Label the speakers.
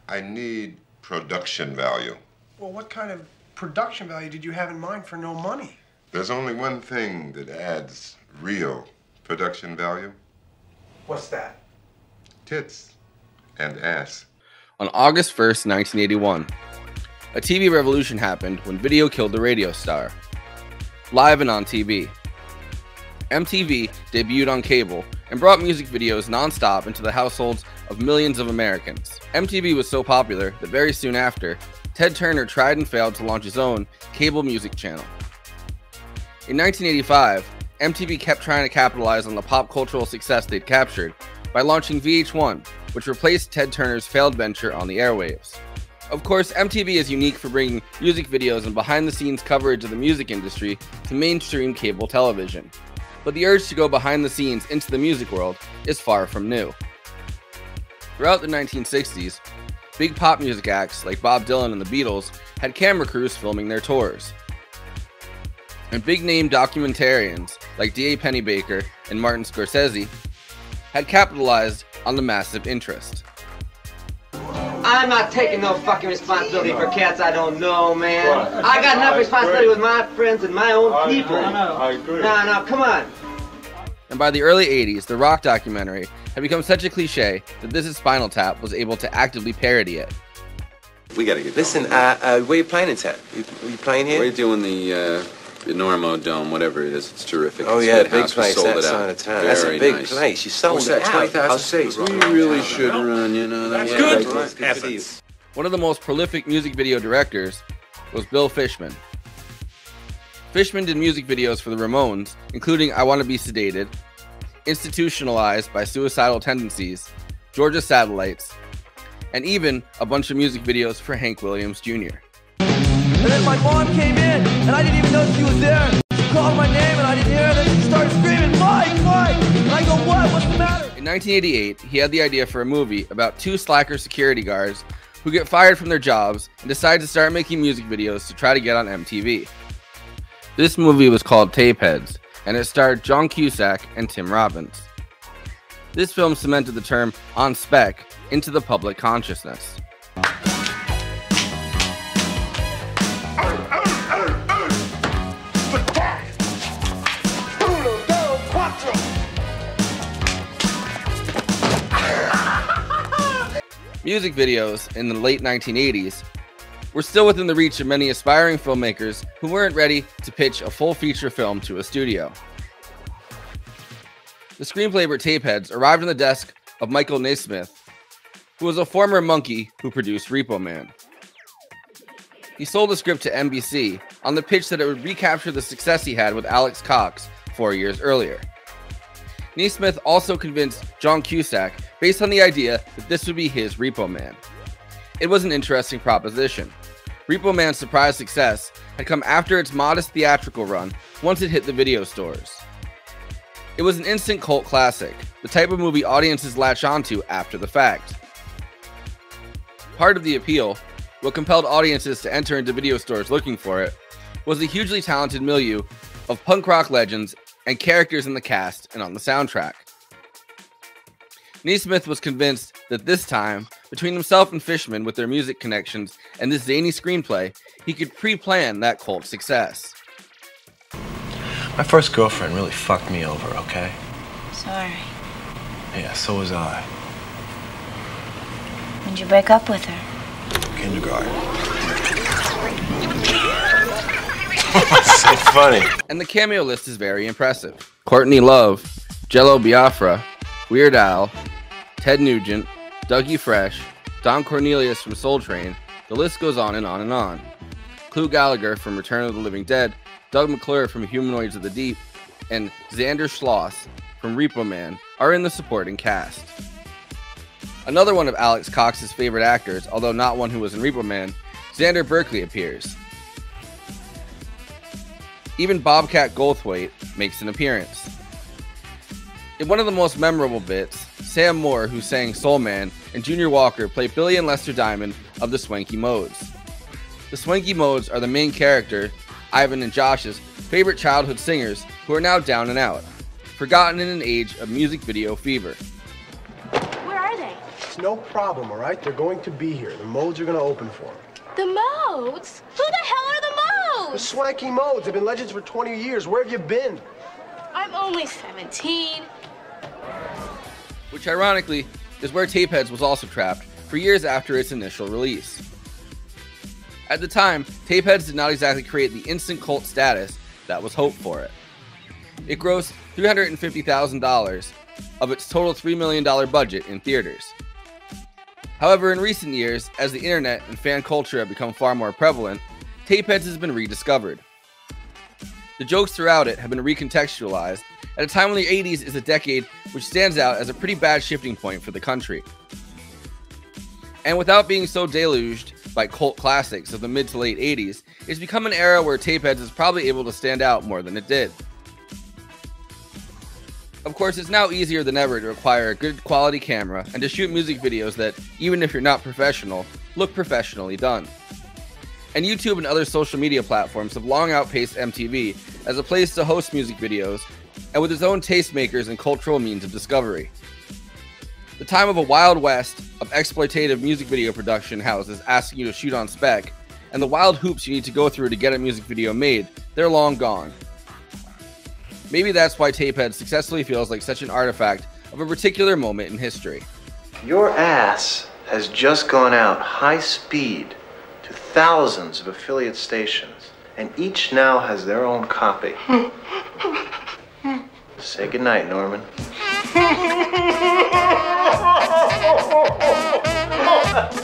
Speaker 1: I need production value.
Speaker 2: Well, what kind of production value did you have in mind for no money?
Speaker 1: There's only one thing that adds real production value.
Speaker 2: What's that?
Speaker 1: Tits and ass.
Speaker 3: On August 1st, 1981, a TV revolution happened when video killed the radio star. Live and on TV. MTV debuted on cable and brought music videos non-stop into the households of millions of Americans. MTV was so popular that very soon after, Ted Turner tried and failed to launch his own cable music channel. In 1985, MTV kept trying to capitalize on the pop cultural success they'd captured by launching VH1, which replaced Ted Turner's failed venture on the airwaves. Of course, MTV is unique for bringing music videos and behind-the-scenes coverage of the music industry to mainstream cable television. But the urge to go behind the scenes into the music world is far from new. Throughout the 1960s, big pop music acts like Bob Dylan and the Beatles had camera crews filming their tours. And big-name documentarians like D.A. Pennebaker and Martin Scorsese had capitalized on the massive interest.
Speaker 4: I'm not taking no fucking responsibility for cats I don't know, man. I got enough responsibility with my friends and my own people.
Speaker 5: I agree.
Speaker 4: No, come on.
Speaker 3: And by the early 80s, the rock documentary had become such a cliche that This Is Spinal Tap was able to actively parody it.
Speaker 6: We gotta get. Listen, where you playing in town? You playing here?
Speaker 7: We're doing the Normo Dome, whatever it is. It's terrific.
Speaker 6: Oh
Speaker 7: it's
Speaker 6: yeah,
Speaker 7: big
Speaker 6: big place.
Speaker 7: Sold
Speaker 6: That
Speaker 7: it out.
Speaker 6: side of town.
Speaker 7: Very
Speaker 6: That's a big
Speaker 7: nice.
Speaker 6: place. You sold
Speaker 7: What's
Speaker 6: it
Speaker 7: that,
Speaker 6: out.
Speaker 7: 20,000
Speaker 6: seats.
Speaker 7: We really should run, you know. That's
Speaker 5: good.
Speaker 6: Good.
Speaker 3: One of the most prolific music video directors was Bill Fishman. Fishman did music videos for the Ramones, including I Want to Be Sedated, Institutionalized by Suicidal Tendencies, Georgia Satellites, and even a bunch of music videos for Hank Williams Jr.
Speaker 8: And then my mom came in, and I didn't even know she was there. She called my name, and I didn't hear her. Then she started screaming, Mike, Mike! And I go, what? What's the matter?
Speaker 3: In 1988, he had the idea for a movie about two slacker security guards who get fired from their jobs and decide to start making music videos to try to get on MTV. This movie was called Tapeheads, and it starred John Cusack and Tim Robbins. This film cemented the term on spec into the public consciousness. Music videos in the late 1980s were still within the reach of many aspiring filmmakers who weren't ready to pitch a full feature film to a studio. The screenplay for Tapeheads arrived on the desk of Michael Naismith, who was a former monkey who produced Repo Man. He sold the script to NBC on the pitch that it would recapture the success he had with Alex Cox 4 years earlier. Naismith also convinced John Cusack based on the idea that this would be his Repo Man. It was an interesting proposition. Repo Man's surprise success had come after its modest theatrical run once it hit the video stores. It was an instant cult classic, the type of movie audiences latch onto after the fact. Part of the appeal, what compelled audiences to enter into video stores looking for it, was the hugely talented milieu of punk rock legends and characters in the cast and on the soundtrack. Naismith was convinced that this time, between himself and Fishman with their music connections and this zany screenplay, he could pre-plan that cult success.
Speaker 9: My first girlfriend really fucked me over, okay?
Speaker 10: Sorry.
Speaker 9: Yeah, so was I.
Speaker 10: When'd you break up with her?
Speaker 9: Kindergarten. So funny.
Speaker 3: And the cameo list is very impressive. Courtney Love, Jello Biafra, Weird Al, Ted Nugent, Dougie Fresh, Don Cornelius from Soul Train, the list goes on and on and on. Clu Gallagher from Return of the Living Dead, Doug McClure from Humanoids of the Deep, and Xander Schloss from Repo Man are in the supporting cast. Another one of Alex Cox's favorite actors, although not one who was in Repo Man, Xander Berkeley appears. Even Bobcat Goldthwait makes an appearance. In one of the most memorable bits, Sam Moore, who sang Soul Man, and Junior Walker play Billy and Lester Diamond of the Swanky Modes. The Swanky Modes are the main character, Ivan and Josh's favorite childhood singers who are now down and out, forgotten in an age of music video fever.
Speaker 10: Where are they?
Speaker 2: It's no problem, all right? They're going to be here. The modes are going to open for them.
Speaker 5: The modes? Who the hell are the
Speaker 2: The
Speaker 5: modes?
Speaker 2: swanky modes. They've been legends for 20 years. Where have you been?
Speaker 5: I'm only 17.
Speaker 3: Which ironically is where Tapeheads was also trapped for years after its initial release. At the time, Tapeheads did not exactly create the instant cult status that was hoped for it. It grossed $350,000 of its total $3 million budget in theaters. However, in recent years, as the internet and fan culture have become far more prevalent, Tapeheads has been rediscovered. The jokes throughout it have been recontextualized at a time when the 80s is a decade which stands out as a pretty bad shifting point for the country. And without being so deluged by cult classics of the mid to late 80s, it's become an era where Tapeheads is probably able to stand out more than it did. Of course, it's now easier than ever to acquire a good quality camera and to shoot music videos that, even if you're not professional, look professionally done. And YouTube and other social media platforms have long outpaced MTV as a place to host music videos and with its own tastemakers and cultural means of discovery. The time of a wild west of exploitative music video production houses asking you to shoot on spec, and the wild hoops you need to go through to get a music video made, they're long gone. Maybe that's why Tapeheads successfully feels like such an artifact of a particular moment in history.
Speaker 9: Your ass has just gone out high speed to thousands of affiliate stations, and each now has their own copy. Say goodnight, Norman.